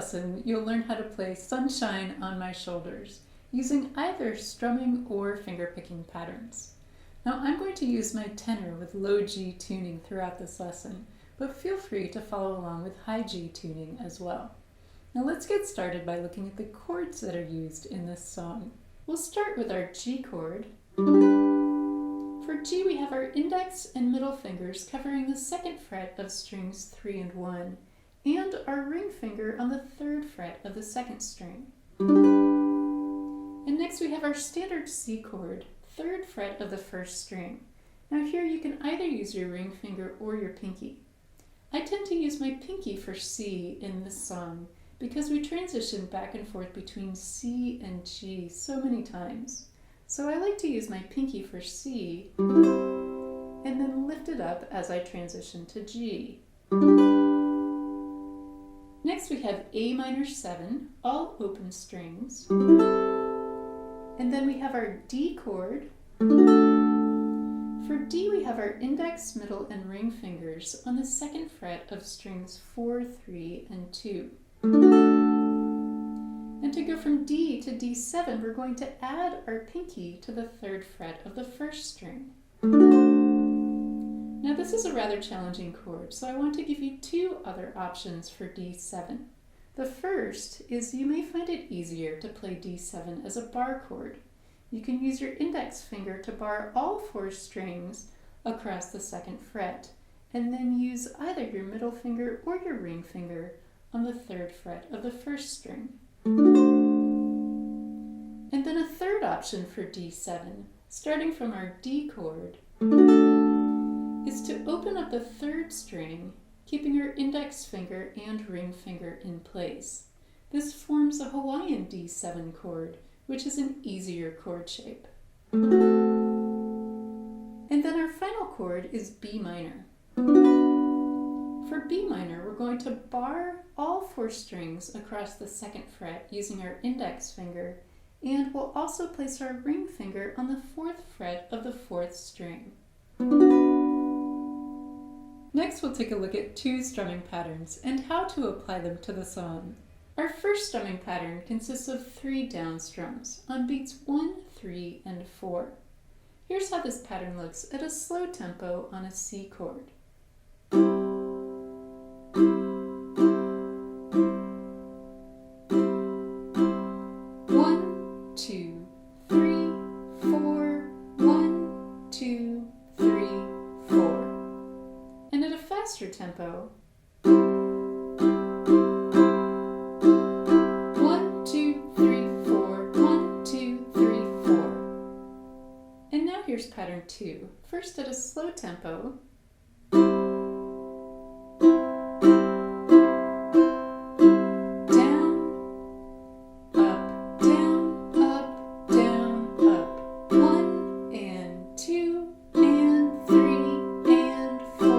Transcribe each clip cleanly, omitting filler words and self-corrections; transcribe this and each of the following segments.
lesson, you'll learn how to play Sunshine on My Shoulders using either strumming or fingerpicking patterns. Now I'm going to use my tenor with low G tuning throughout this lesson, but feel free to follow along with high G tuning as well. Now let's get started by looking at the chords that are used in this song. We'll start with our G chord. For G we have our index and middle fingers covering the 2nd fret of strings 3 and 1, and our ring finger on the 3rd fret of the 2nd string. And next we have our standard C chord, 3rd fret of the 1st string. Now here you can either use your ring finger or your pinky. I tend to use my pinky for C in this song because we transition back and forth between C and G so many times. So I like to use my pinky for C and then lift it up as I transition to G. Next we have A minor 7, all open strings. And then we have our D chord. For D we have our index, middle, and ring fingers on the 2nd fret of strings 4, 3, and 2. And to go from D to D7, we're going to add our pinky to the 3rd fret of the 1st string. Now this is a rather challenging chord, so I want to give you 2 other options for D7. The first is you may find it easier to play D7 as a bar chord. You can use your index finger to bar all 4 strings across the 2nd fret, and then use either your middle finger or your ring finger on the 3rd fret of the 1st string. And then a third option for D7, starting from our D chord, is to open up the 3rd string, keeping your index finger and ring finger in place. This forms a Hawaiian D7 chord, which is an easier chord shape. And then our final chord is B minor. For B minor, we're going to bar all 4 strings across the 2nd fret using our index finger, and we'll also place our ring finger on the 4th fret of the 4th string. Next, we'll take a look at 2 strumming patterns and how to apply them to the song. Our first strumming pattern consists of 3 down strums on beats 1, 3, and 4. Here's how this pattern looks at a slow tempo on a C chord. 1, 2, 3, 4, 1, 2, 3, 4. And at a faster tempo, 1, 2, 3, 4, 1, 2, 3, 4. And now here's pattern 2. First at a slow tempo, down, up, down, up, down, up, 1 and 2 and 3 and 4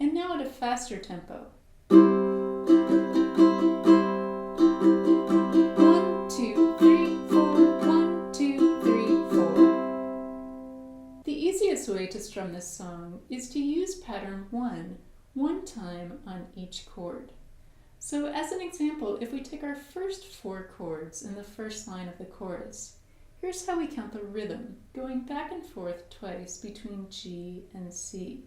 and now at a faster tempo. 1, 2, 3, 4, 1, 2, 3, 4. The easiest way to strum this song is to use pattern 1 time on each chord. So as an example, if we take our first 4 chords in the first line of the chorus, here's how we count the rhythm, going back and forth twice between G and C.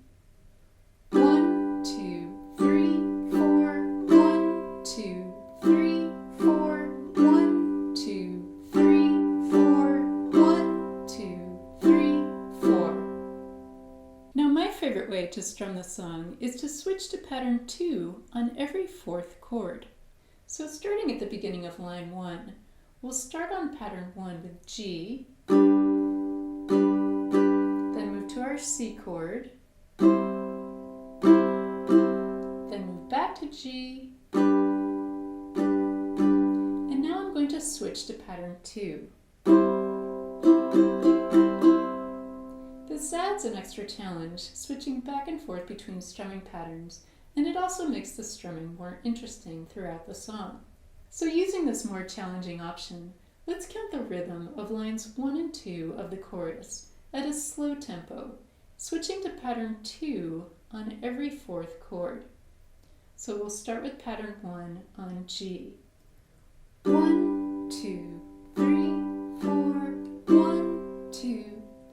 1, 2, 3, 4, 1, 2, 3, 4, 1, 2, 3, 4, 1, 2, 3, 4. Now my favorite way to strum the song is to switch to pattern 2 on every 4th chord. So starting at the beginning of line 1, we'll start on pattern 1 with G, then move to our C chord, then move back to G, and now I'm going to switch to pattern 2. This adds an extra challenge, switching back and forth between strumming patterns, and it also makes the strumming more interesting throughout the song. So using this more challenging option, let's count the rhythm of lines 1 and 2 of the chorus at a slow tempo, switching to pattern 2 on every 4th chord. So we'll start with pattern 1 on G. 1, 2, 3, 4, 1, 2,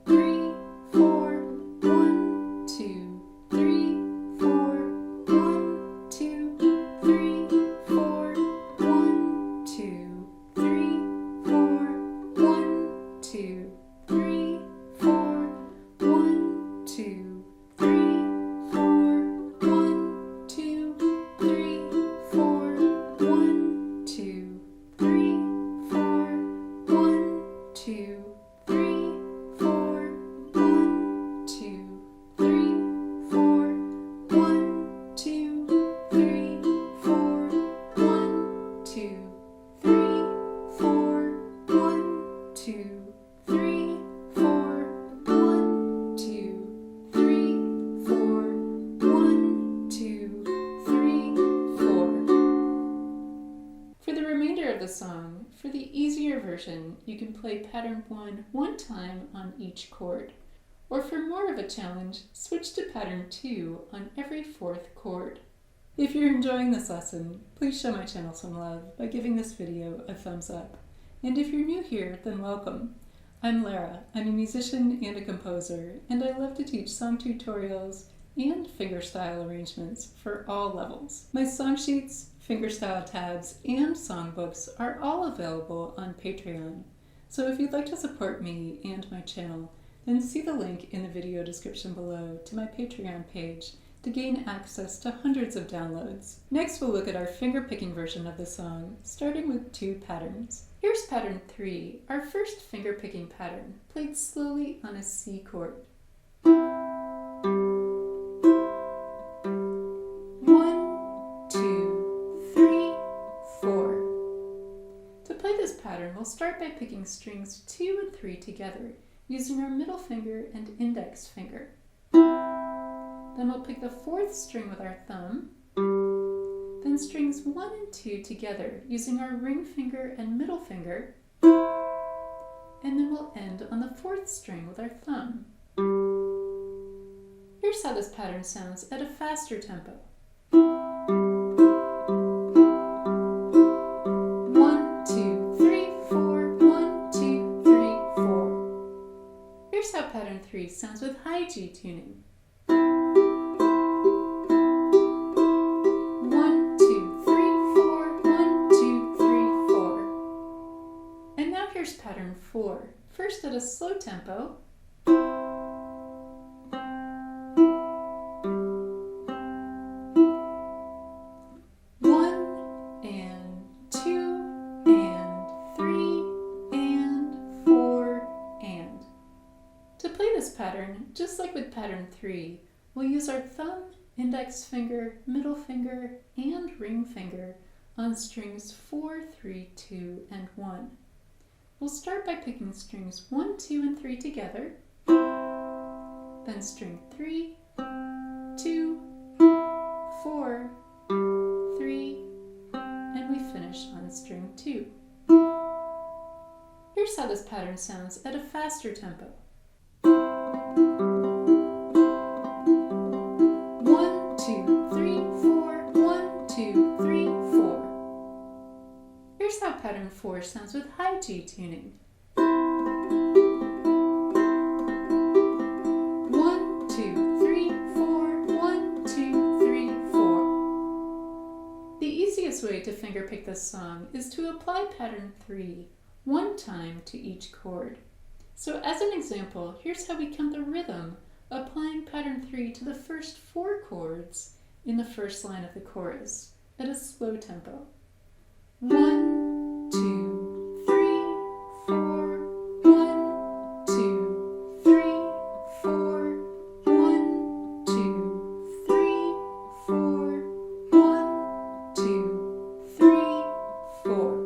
3, 4, 1, 2, 3, 4, 1, 2, 3, 4, 1, 2, 3, 4, 1, 2, 3, 4, 1, 2, 3, 4, 1, 2, 3, 4, 1, 2, 3, 4, 1, 2, 3, 4, 1, 2, 3, 4, 1, 2, 3, 4, 1, 2, 3, 4, 1, 2, 3, 4, 1, 2, 3, 4, 1, 2, 3, 4. For the remainder of the song, for the easier version, you can play pattern 1 one time on each chord. Or for more of a challenge, switch to pattern 2 on every 4th chord. If you're enjoying this lesson, please show my channel some love by giving this video a thumbs up. And if you're new here, then welcome. I'm Lara. I'm a musician and a composer, and I love to teach song tutorials and fingerstyle arrangements for all levels. My song sheets, fingerstyle tabs, and songbooks are all available on Patreon. So if you'd like to support me and my channel, then see the link in the video description below to my Patreon page to gain access to hundreds of downloads. Next, we'll look at our fingerpicking version of the song, starting with 2 patterns. Here's pattern 3, our first fingerpicking pattern, played slowly on a C chord. 1, 2, 3, 4. To play this pattern, we'll start by picking strings 2 and 3 together, using our middle finger and index finger. Then we'll pick the 4th string with our thumb, then strings 1 and 2 together using our ring finger and middle finger, and then we'll end on the 4th string with our thumb. Here's how this pattern sounds at a faster tempo. 1, 2, 3, 4, 1, 2, 3, 4. Here's how pattern 3 sounds with high G tuning. 1, 2, 3, 4, 1, 2, 3, 4. And now here's pattern 4, first at a slow tempo. 1 and 2 and 3 and 4 and. To play this pattern, just like with pattern 3, we'll use our thumb, index finger, middle finger, and ring finger on strings 4, 3, 2, and 1. We'll start by picking strings 1, 2, and 3 together, then string 3, 2, 4, 3, and we finish on string 2. Here's how this pattern sounds at a faster tempo. 1, 2, 3, 4, 1, 2, 3, 4. Here's how pattern 4 sounds with high G tuning. 1, 2, 3, 4, 1, 2, 3, 4. The easiest way to fingerpick this song is to apply pattern 3 one time to each chord. So as an example, here's how we count the rhythm, applying pattern 3 to the first 4 chords in the first line of the chorus at a slow tempo. 1, 2, 3, 4, 1, 2, 3, 4, 1, 2, 3, 4, 1, 2, 3, 4.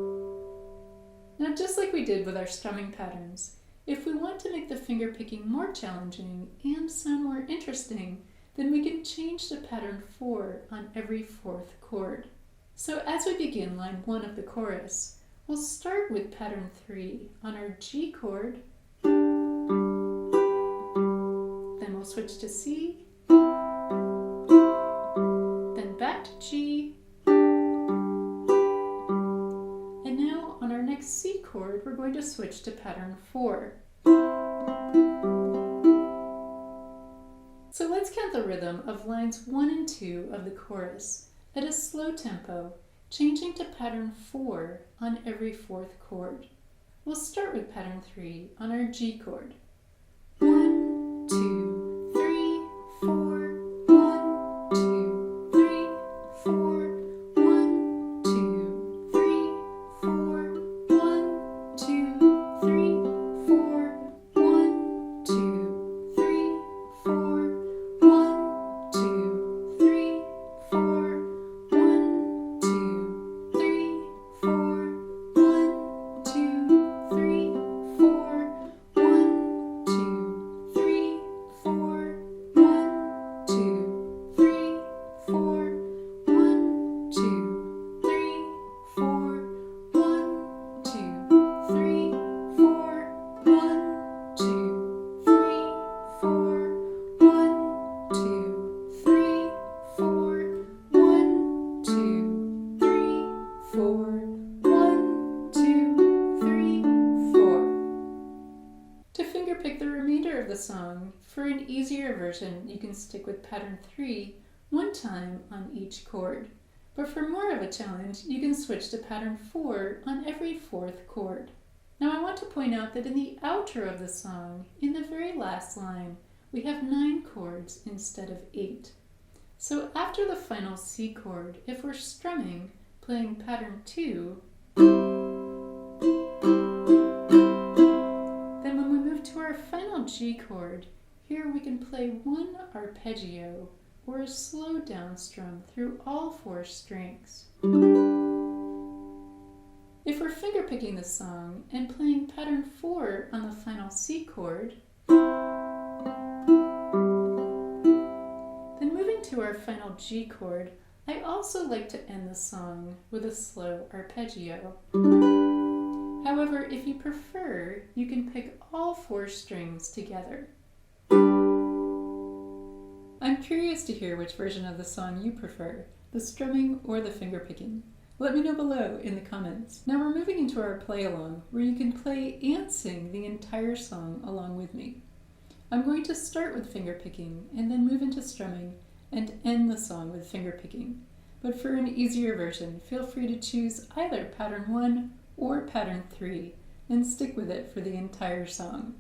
Now just like we did with our strumming patterns, if we want to make the fingerpicking more challenging and sound more interesting, then we can change to pattern 4 on every 4th chord. So as we begin line 1 of the chorus, we'll start with pattern 3 on our G chord, then we'll switch to C, then back to G, to switch to pattern 4. So let's count the rhythm of lines 1 and 2 of the chorus at a slow tempo, changing to pattern 4 on every fourth chord. We'll start with pattern 3 on our G chord. 1, 2, 3, 4, 1, 2, 3, 4, 1, 2, 3, 4, 1, 2, 3, 4, 1, 2, 3, 4, 1, 2, 3, 4, 1, 2, 3, 4, 1, 2, 3, 4, 1, 2, 3, 4, 1, 2, 3, 4, 1, 2, 3, 4, 1, 2, 3, 4, 1, 2, 3, 4, 1, 2, 3, 4, 1, 2, 3, 4, 1, 2, 3, 4. To fingerpick the remainder of the song, for an easier version, you can stick with pattern 3 one time on each chord. But for more of a challenge, you can switch to pattern 4 on every fourth chord. Now I want to point out that in the outro of the song, in the very last line, we have 9 chords instead of 8. So after the final C chord, if we're strumming, playing pattern 2, then when we move to our final G chord, here we can play one arpeggio or a slow down strum through all 4 strings. If we're fingerpicking the song and playing pattern 4 on the final C chord, then moving to our final G chord, I also like to end the song with a slow arpeggio. However, if you prefer, you can pick all 4 strings together. I'm curious to hear which version of the song you prefer, the strumming or the fingerpicking. Let me know below in the comments. Now we're moving into our play along, where you can play and sing the entire song along with me. I'm going to start with fingerpicking and then move into strumming and end the song with fingerpicking. But for an easier version, feel free to choose either pattern 1 or pattern 3 and stick with it for the entire song.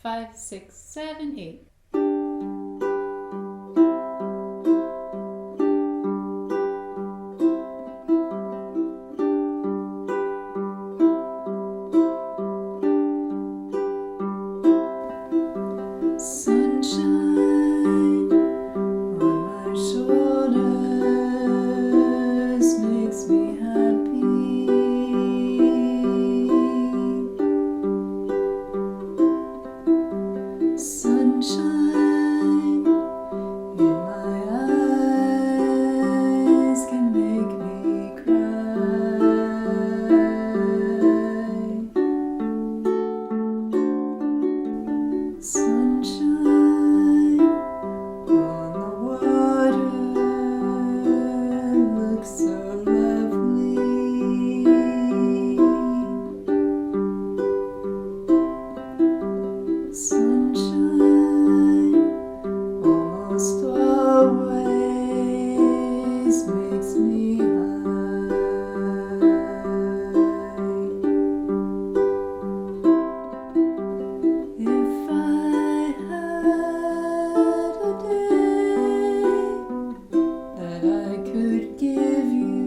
5, 6, 7, 8. Sunshine on my shoulders makes me happy. Sunshine in my eyes can make me cry. Sunshine on the water looks so lovely. Sunshine almost always makes me high. If I had a day that I could give you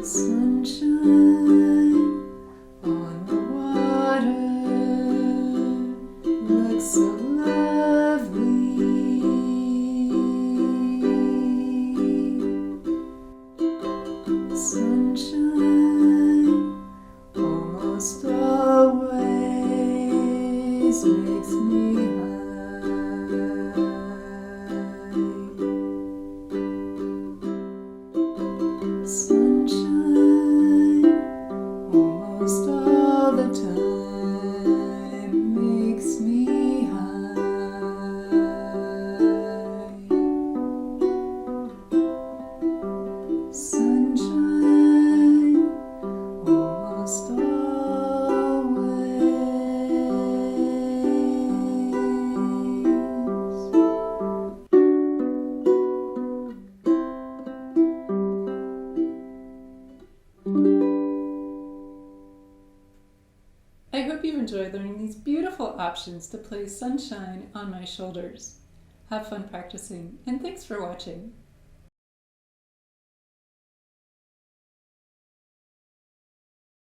Sunshine on the water looks so lovely. Sunshine almost always makes me high. Sunshine almost all the time makes me high. Sunshine almost always. I hope you enjoy learning these beautiful options to play Sunshine on My Shoulders. Have fun practicing, and thanks for watching.